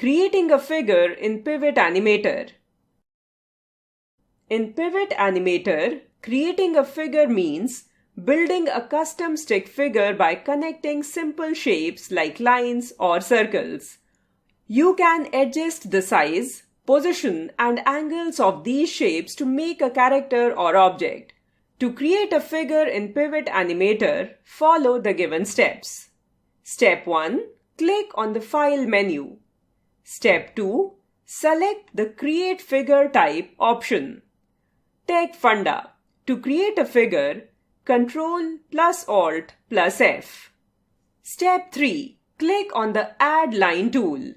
Creating a figure in Pivot Animator. In Pivot Animator, creating a figure means building a custom stick figure by connecting simple shapes like lines or circles. You can adjust the size, position, and angles of these shapes to make a character or object. To create a figure in Pivot Animator, follow the given steps. Step 1. Click on the File menu. Step 2. Select the Create Figure Type option. Take Funda. To create a figure, Ctrl+Alt+F. Step 3. Click on the Add Line tool.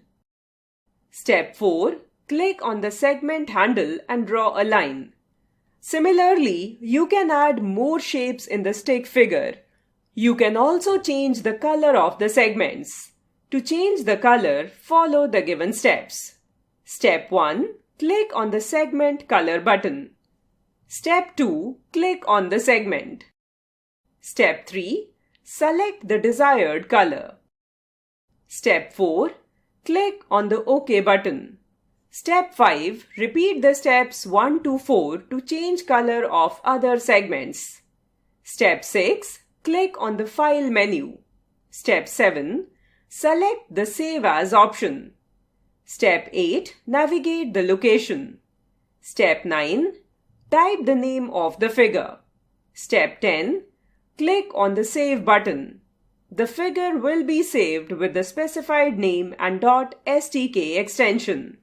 Step 4. Click on the segment handle and draw a line. Similarly, you can add more shapes in the stick figure. You can also change the color of the segments. To change the color, follow the given steps. Step 1. Click on the Segment Color button. Step 2. Click on the segment. Step 3. Select the desired color. Step 4. Click on the OK button. Step 5. Repeat the steps 1 to 4 to change color of other segments. Step 6. Click on the File menu. Step 7. Select the Save As option. Step 8. Navigate the location. Step 9. Type the name of the figure. Step 10. Click on the Save button. The figure will be saved with the specified name and .stk extension.